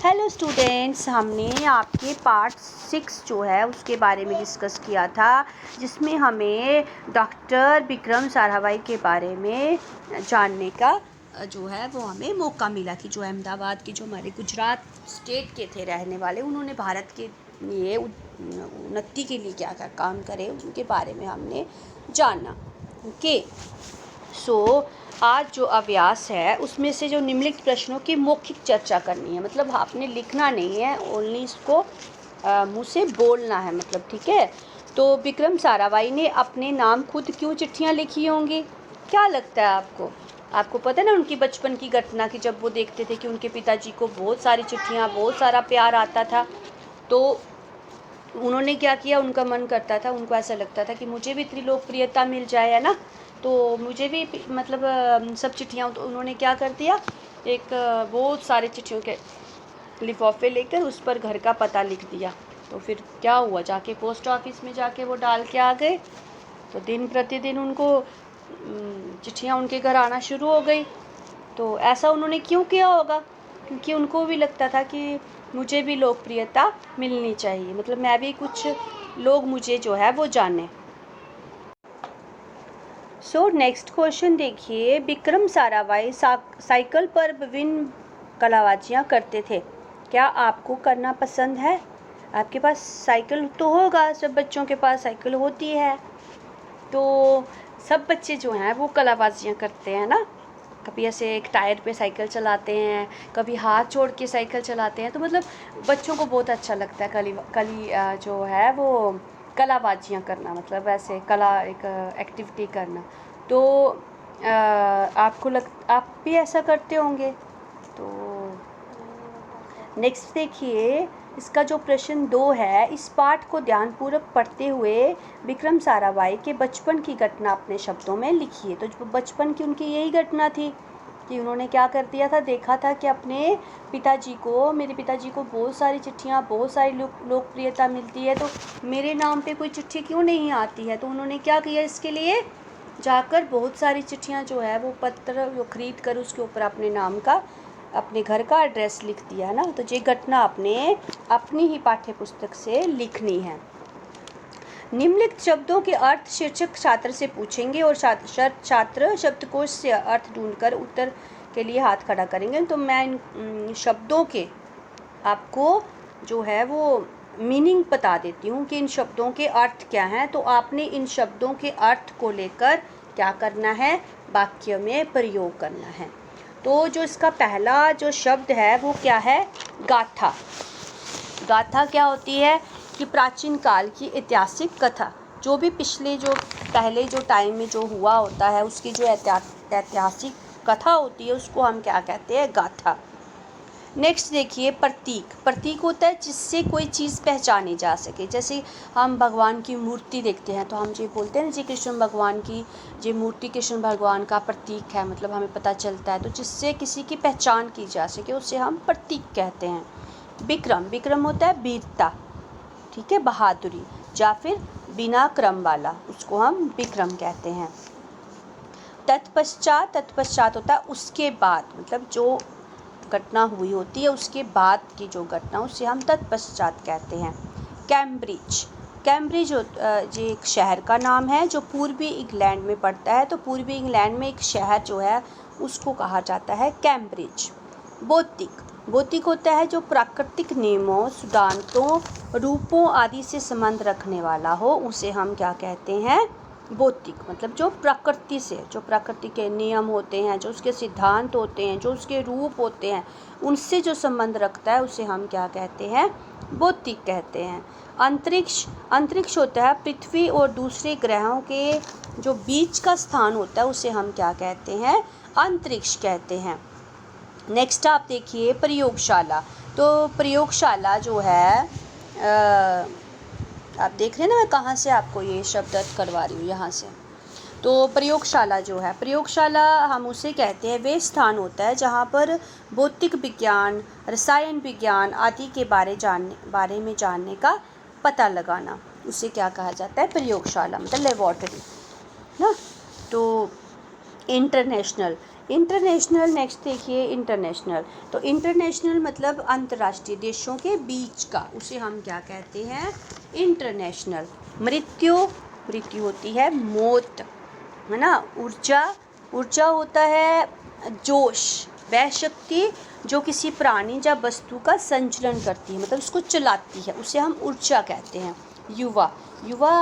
Hello students, हमने आपके part 6 जो है उसके बारे में डिस्कस किया था, जिसमें हमें डॉक्टर विक्रम साराभाई के बारे में जानने का जो है वो हमें मौका मिला कि जो अहमदाबाद के जो हमारे गुजरात स्टेट के थे रहने वाले, उन्होंने भारत के लिए उन्नति के लिए क्या क्या काम करे उनके बारे में हमने जाना। ओके, सो आज जो अभ्यास है उसमें से जो निम्नलिखित प्रश्नों की मौखिक चर्चा करनी है, मतलब आपने लिखना नहीं है, ओनली इसको मुंह से बोलना है, मतलब ठीक है। तो विक्रम साराभाई ने अपने नाम खुद क्यों चिट्ठियां लिखी होंगी, क्या लगता है आपको? आपको पता है ना उनकी बचपन की घटना की, जब वो देखते थे कि उनके पिताजी को बहुत सारी चिट्ठियां, बहुत सारा प्यार आता था, तो उन्होंने क्या किया, उनका मन करता था, उनको ऐसा लगता था कि मुझे भी इतनी लोकप्रियता मिल जाए, है ना, तो मुझे भी मतलब सब चिट्ठियाँ, तो उन्होंने क्या कर दिया, एक बहुत सारे चिट्ठियों के लिफाफे लेकर उस पर घर का पता लिख दिया। तो फिर क्या हुआ, जाके पोस्ट ऑफिस में जाके वो डाल के आ गए, तो दिन प्रतिदिन उनको चिट्ठियाँ उनके घर आना शुरू हो गई। तो ऐसा उन्होंने क्यों किया होगा? क्योंकि उनको भी लगता था कि मुझे भी लोकप्रियता मिलनी चाहिए, मतलब मैं भी कुछ लोग मुझे जो है वो जाने। सो नेक्स्ट क्वेश्चन देखिए, विक्रम साराभाई साइकिल पर विभिन्न कलाबाजियाँ करते थे, क्या आपको करना पसंद है? आपके पास साइकिल तो होगा, सब बच्चों के पास साइकिल होती है, तो सब बच्चे जो हैं वो कलाबाजियाँ करते हैं ना, कभी ऐसे एक टायर पे साइकिल चलाते हैं, कभी हाथ जोड़ के साइकिल चलाते हैं, तो मतलब बच्चों को बहुत अच्छा लगता है कली जो है वो कलाबाजियाँ करना, मतलब ऐसे कला एक एक्टिविटी करना। तो आप भी ऐसा करते होंगे। तो नेक्स्ट देखिए, इसका जो प्रश्न 2 है, इस पाठ को ध्यानपूर्वक पढ़ते हुए विक्रम साराभाई के बचपन की घटना अपने शब्दों में लिखिए। तो जो बचपन की उनकी यही घटना थी कि उन्होंने क्या कर दिया था, देखा था कि अपने मेरे पिताजी को बहुत सारी चिट्ठियाँ, बहुत सारी लोकप्रियता मिलती है, तो मेरे नाम पे कोई चिट्ठी क्यों नहीं आती है। तो उन्होंने क्या किया, इसके लिए जाकर बहुत सारी चिट्ठियाँ जो है वो पत्र जो खरीद कर उसके ऊपर अपने नाम का, अपने घर का एड्रेस लिख दिया, है ना। तो ये घटना आपने अपनी ही पाठ्य पुस्तक से लिखनी है। निम्नलिखित शब्दों के अर्थ शिक्षक छात्र से पूछेंगे और छात्र शब्दकोश से अर्थ ढूंढकर उत्तर के लिए हाथ खड़ा करेंगे। तो मैं इन शब्दों के आपको जो है वो मीनिंग बता देती हूँ कि इन शब्दों के अर्थ क्या हैं। तो आपने इन शब्दों के अर्थ को लेकर क्या करना है, वाक्य में प्रयोग करना है। तो जो इसका पहला जो शब्द है वो क्या है, गाथा। गाथा क्या होती है कि प्राचीन काल की ऐतिहासिक कथा, जो भी पहले जो टाइम में जो हुआ होता है उसकी जो ऐतिहासिक कथा होती है उसको हम क्या कहते हैं, गाथा। नेक्स्ट देखिए, प्रतीक। प्रतीक होता है जिससे कोई चीज़ पहचानी जा सके, जैसे हम भगवान की मूर्ति देखते हैं तो हम ये बोलते हैं जी कृष्ण भगवान की ये मूर्ति कृष्ण भगवान का प्रतीक है, मतलब हमें पता चलता है, तो जिससे किसी की पहचान की जा सके उसे हम प्रतीक कहते हैं। विक्रम, विक्रम होता है वीरता, ठीक है, बहादुरी, या फिर बिना क्रम वाला, उसको हम विक्रम कहते हैं। तत्पश्चात, तत्पश्चात होता है उसके बाद, मतलब जो घटना हुई होती है उसके बाद की जो घटना, उसे हम तत्पश्चात कहते हैं। कैम्ब्रिज, कैम्ब्रिज ये एक शहर का नाम है जो पूर्वी इंग्लैंड में पड़ता है, तो पूर्वी इंग्लैंड में एक शहर जो है उसको कहा जाता है कैम्ब्रिज। भौतिक, भौतिक होता है जो प्राकृतिक नियमों, सिद्धांतों, रूपों आदि से संबंध रखने वाला हो, उसे हम क्या कहते हैं, भौतिक। मतलब जो प्रकृति से, जो प्रकृति के नियम होते हैं, जो उसके सिद्धांत होते हैं, जो उसके रूप होते हैं, उनसे जो संबंध रखता है उसे हम क्या कहते हैं, भौतिक कहते हैं। अंतरिक्ष, अंतरिक्ष होता है पृथ्वी और दूसरे ग्रहों के जो बीच का स्थान होता है उसे हम क्या कहते हैं, अंतरिक्ष कहते हैं। नेक्स्ट आप देखिए, प्रयोगशाला। तो प्रयोगशाला जो है आप देख रहे हैं ना, मैं कहाँ से आपको ये शब्द अर्थ करवा रही हूँ, यहाँ से। तो प्रयोगशाला जो है, प्रयोगशाला हम उसे कहते हैं वे स्थान होता है जहाँ पर भौतिक विज्ञान, रसायन विज्ञान आदि के बारे में जानने का पता लगाना, उसे क्या कहा जाता है, प्रयोगशाला, मतलब लेबोरेटरी ना। तो इंटरनेशनल। इंटरनेशनल नेक्स्ट देखिए, इंटरनेशनल। तो इंटरनेशनल मतलब अंतर्राष्ट्रीय, देशों के बीच का, उसे हम क्या कहते हैं, इंटरनेशनल। मृत्यु, मृत्यु होती है मौत, है ना। ऊर्जा, ऊर्जा होता है जोश, वह शक्ति जो किसी प्राणी या वस्तु का संचलन करती है, मतलब उसको चलाती है, उसे हम ऊर्जा कहते हैं। युवा, युवा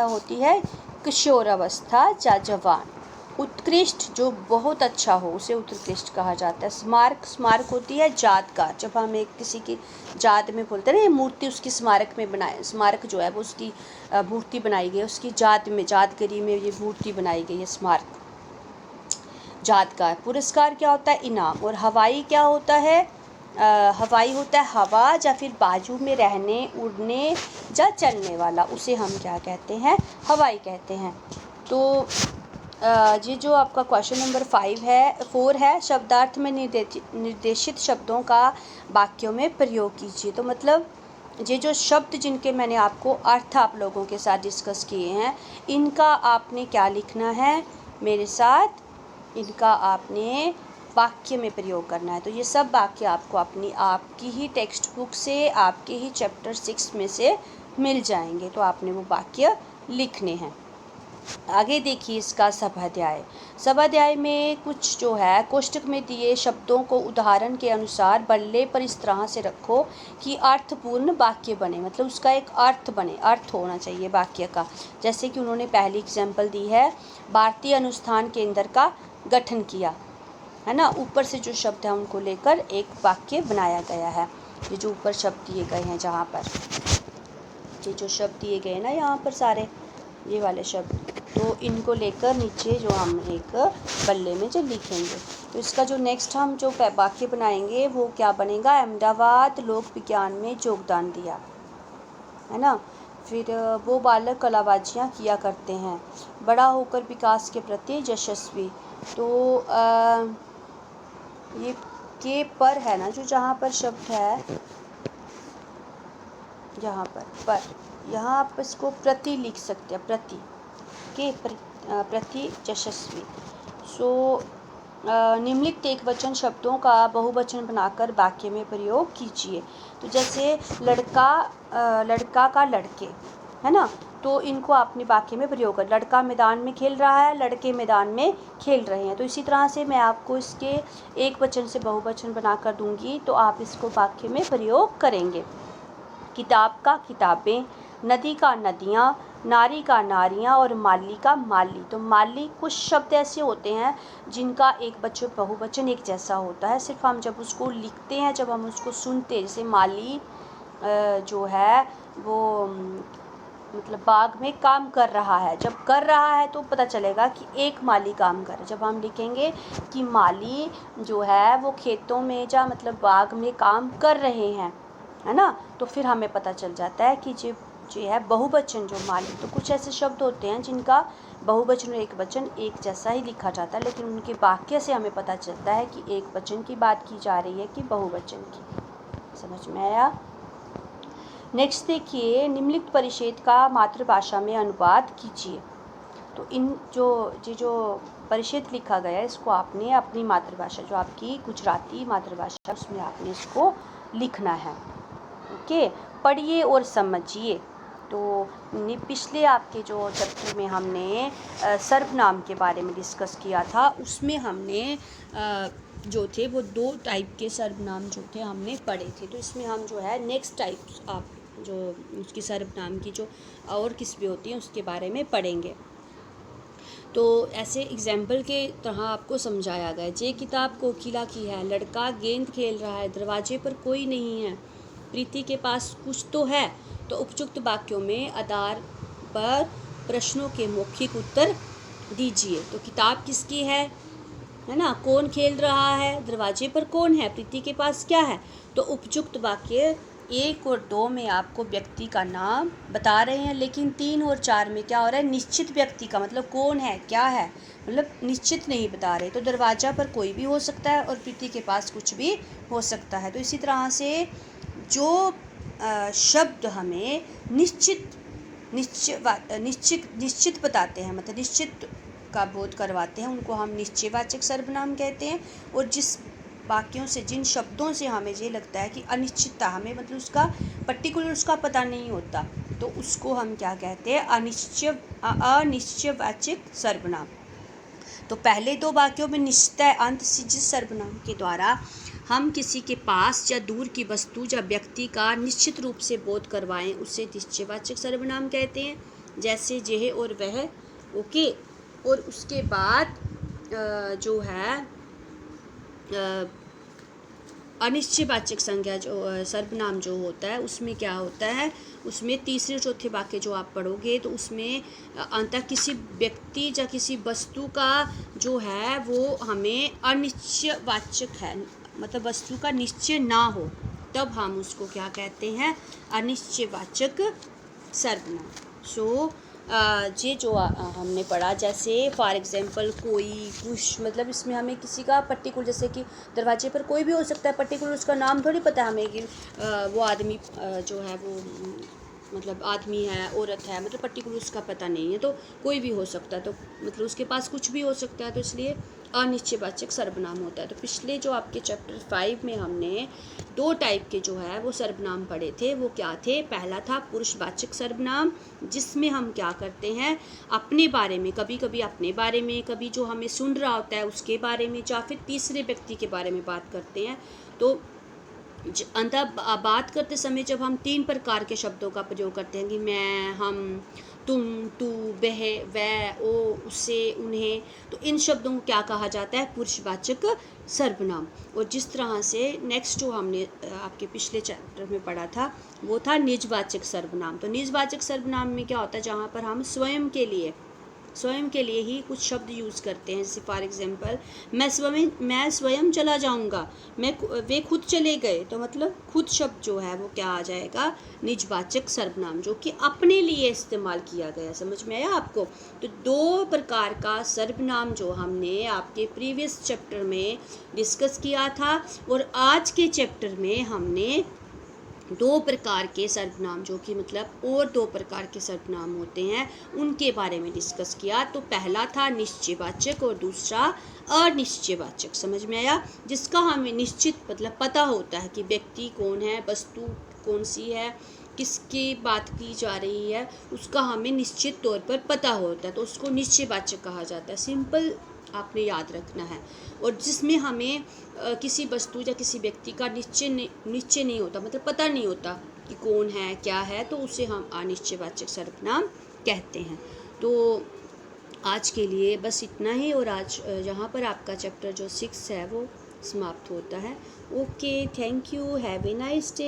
होती है किशोरावस्था या जवान। उत्कृष्ट, जो बहुत अच्छा हो उसे उत्कृष्ट कहा जाता है। स्मारक, स्मारक होती है यादगार, जब हम एक किसी की याद में बोलते हैं ना, ये मूर्ति उसकी स्मारक में बनाए, स्मारक जो है वो उसकी मूर्ति बनाई गई है, उसकी याद में, यादगिरी में ये मूर्ति बनाई गई है, स्मारक, यादगार। पुरस्कार क्या होता है, इनाम। और हवाई क्या होता है, हवाई होता है हवा या फिर बाजू में रहने, उड़ने या चलने वाला, उसे हम क्या कहते हैं, हवाई कहते हैं। तो ये जो आपका क्वेश्चन नंबर 4 है, शब्दार्थ में निर्देशित शब्दों का वाक्यों में प्रयोग कीजिए। तो मतलब ये जो शब्द जिनके मैंने आपको अर्थ आप लोगों के साथ डिस्कस किए हैं, इनका आपने क्या लिखना है मेरे साथ, इनका आपने वाक्य में प्रयोग करना है। तो ये सब वाक्य आपको अपनी आपकी ही टेक्स्ट बुक से, आपके ही चैप्टर 6 में से मिल जाएंगे, तो आपने वो वाक्य लिखने हैं। आगे देखिए इसका स्वाध्याय। स्वाध्याय में कुछ जो है कोष्टक में दिए शब्दों को उदाहरण के अनुसार बल्ले पर इस तरह से रखो कि अर्थपूर्ण वाक्य बने, मतलब उसका एक अर्थ बने, अर्थ होना चाहिए वाक्य का। जैसे कि उन्होंने पहली एग्जाम्पल दी है, भारतीय अनुसंधान केंद्र का गठन किया, है ना। ऊपर से जो शब्द है उनको लेकर एक वाक्य बनाया गया है। ये जो ऊपर शब्द दिए गए हैं, जहाँ पर ये जो शब्द दिए गए ना, यहाँ पर सारे ये वाले शब्द, तो इनको लेकर नीचे जो हम एक बल्ले में जो लिखेंगे, तो इसका जो नेक्स्ट हम जो वाक्य बनाएंगे वो क्या बनेगा, अहमदाबाद लोक विज्ञान में योगदान दिया, है ना। फिर वो बालक कलाबाजियाँ किया करते हैं, बड़ा होकर विकास के प्रति यशस्वी। तो ये के पर है ना, जो जहाँ पर शब्द है, यहाँ पर यहाँ आप इसको प्रति लिख सकते हैं, प्रति के प्रति यशस्वी। सो निम्नलिखित एक वचन शब्दों का बहुवचन बनाकर वाक्य में प्रयोग कीजिए। तो जैसे लड़का, लड़का का लड़के, है ना, तो इनको आपने वाक्य में प्रयोग कर, लड़का मैदान में खेल रहा है, लड़के मैदान में खेल रहे हैं। तो इसी तरह से मैं आपको इसके एक वचन से बहुवचन बनाकर दूंगी, तो आप इसको वाक्य में प्रयोग करेंगे। किताब का किताबें, नदी का नदियाँ, नारी का नारियाँ और माली का माली। तो माली, कुछ शब्द ऐसे होते हैं जिनका एक वचन बहुवचन एक जैसा होता है, सिर्फ हम जब उसको लिखते हैं, जब हम उसको सुनते हैं, जैसे माली जो है वो मतलब बाग में काम कर रहा है, जब कर रहा है तो पता चलेगा कि एक माली काम कर रहा है। जब हम लिखेंगे कि माली जो है वो खेतों में या मतलब बाग में काम कर रहे हैं, है ना, तो फिर हमें पता चल जाता है कि जो है बहुवचन जो माली। तो कुछ ऐसे शब्द होते हैं जिनका बहुवचन और एक वचन एक जैसा ही लिखा जाता है, लेकिन उनके वाक्य से हमें पता चलता है कि एक वचन की बात की जा रही है कि बहुवचन की। समझ में आया। नेक्स्ट देखिए, निम्नलिखित परिच्छेद का मातृभाषा में अनुवाद कीजिए। तो इन जो परिच्छेद लिखा गया है, इसको आपने अपनी मातृभाषा, जो आपकी गुजराती मातृभाषा, उसमें आपने इसको लिखना है। ओके, पढ़िए और समझिए। तो पिछले आपके जो चैप्टर में हमने सर्वनाम के बारे में डिस्कस किया था, उसमें हमने जो थे वो 2 टाइप के सर्वनाम जो थे हमने पढ़े थे। तो इसमें हम जो है नेक्स्ट टाइप आप जो उसकी सर्वनाम की जो और किस्में होती हैं उसके बारे में पढ़ेंगे। तो ऐसे एग्जाम्पल के तरह आपको समझाया गया। ये किताब कोकिला की है, लड़का गेंद खेल रहा है, दरवाजे पर कोई नहीं है, प्रीति के पास कुछ तो है। तो उपयुक्त वाक्यों में आधार पर प्रश्नों के मौखिक उत्तर दीजिए। तो किताब किसकी है ना, कौन खेल रहा है, दरवाजे पर कौन है, प्रीति के पास क्या है। तो उपयुक्त वाक्य 1 और 2 में आपको व्यक्ति का नाम बता रहे हैं, लेकिन 3 और 4 में क्या हो रहा है, निश्चित व्यक्ति का मतलब कौन है, क्या है, मतलब निश्चित नहीं बता रहे। तो दरवाज़ा पर कोई भी हो सकता है और प्रीति के पास कुछ भी हो सकता है। तो इसी तरह से जो शब्द हमें निश्चित बताते हैं, मतलब निश्चित का बोध करवाते हैं उनको हम निश्चयवाचक सर्वनाम कहते हैं। और जिस वाक्यों से, जिन शब्दों से हमें ये लगता है कि अनिश्चितता, हमें मतलब उसका पर्टिकुलर उसका पता नहीं होता, तो उसको हम क्या कहते हैं, अनिश्चयवाचक सर्वनाम। तो पहले दो वाक्यों में निश्चय अंत सिज्ज सर्वनाम के द्वारा हम किसी के पास या दूर की वस्तु या व्यक्ति का निश्चित रूप से बोध करवाएं, उसे निश्चयवाचक सर्वनाम कहते हैं। जैसे यह और वह, ओके। और उसके बाद जो है अनिश्चयवाचक संज्ञा जो सर्वनाम जो होता है, उसमें क्या होता है, उसमें तीसरे चौथे वाक्य जो आप पढ़ोगे तो उसमें अंततः किसी व्यक्ति या किसी वस्तु का जो है वो हमें अनिश्चयवाचक है, मतलब वस्तु का निश्चय ना हो, तब हम उसको क्या कहते हैं, अनिश्चयवाचक सर्वनाम। सो ये जो हमने पढ़ा, जैसे फॉर एग्जांपल कोई, कुछ, मतलब इसमें हमें किसी का पर्टिकुलर, जैसे कि दरवाजे पर कोई भी हो सकता है, पर्टिकुलर उसका नाम थोड़ी पता है हमें कि वो आदमी जो है वो मतलब आदमी है, औरत है, मतलब पर्टिकुलर उसका पता नहीं है, तो कोई भी हो सकता है, तो मतलब उसके पास कुछ भी हो सकता है, तो इसलिए अनिश्चयवाचक सर्वनाम होता है। तो पिछले जो आपके चैप्टर 5 में हमने दो टाइप के जो है वो सर्वनाम पढ़े थे, वो क्या थे, पहला था पुरुषवाचक सर्वनाम, जिसमें हम क्या करते हैं, अपने बारे में, कभी कभी अपने बारे में, कभी जो हमें सुन रहा होता है उसके बारे में, या फिर तीसरे व्यक्ति के बारे में बात करते हैं। तो अंतः बात करते समय जब हम 3 प्रकार के शब्दों का प्रयोग करते हैं कि मैं, हम, तुम, तू, वह, वह, ओ, उसे, उन्हें, तो इन शब्दों को क्या कहा जाता है, पुरुषवाचक सर्वनाम। और जिस तरह से नेक्स्ट जो हमने आपके पिछले चैप्टर में पढ़ा था वो था निजवाचक सर्वनाम। तो निजवाचक सर्वनाम में क्या होता है, जहाँ पर हम स्वयं के लिए ही कुछ शब्द यूज़ करते हैं। जैसे फॉर एग्जांपल, मैं स्वयं चला जाऊंगा, वे खुद चले गए, तो मतलब खुद शब्द जो है वो क्या आ जाएगा, निजवाचक सर्वनाम, जो कि अपने लिए इस्तेमाल किया गया। समझ में आया आपको? तो दो प्रकार का सर्वनाम जो हमने आपके प्रीवियस चैप्टर में डिस्कस किया था, और आज के चैप्टर में हमने दो प्रकार के सर्वनाम, जो कि मतलब और दो प्रकार के सर्वनाम होते हैं, उनके बारे में डिस्कस किया। तो पहला था निश्चयवाचक और दूसरा अनिश्चयवाचक। समझ में आया? जिसका हमें निश्चित मतलब पता होता है कि व्यक्ति कौन है, वस्तु कौन सी है, किसकी बात की जा रही है, उसका हमें निश्चित तौर पर पता होता है, तो उसको निश्चयवाचक कहा जाता है। सिंपल आपने याद रखना है। और जिसमें हमें किसी वस्तु या किसी व्यक्ति का निश्चय नहीं होता, मतलब पता नहीं होता कि कौन है, क्या है, तो उसे हम अनिश्चयवाचक सर्वनाम कहते हैं। तो आज के लिए बस इतना ही, और आज यहाँ पर आपका चैप्टर जो 6 है वो समाप्त होता है। Okay, thank you, have a nice day.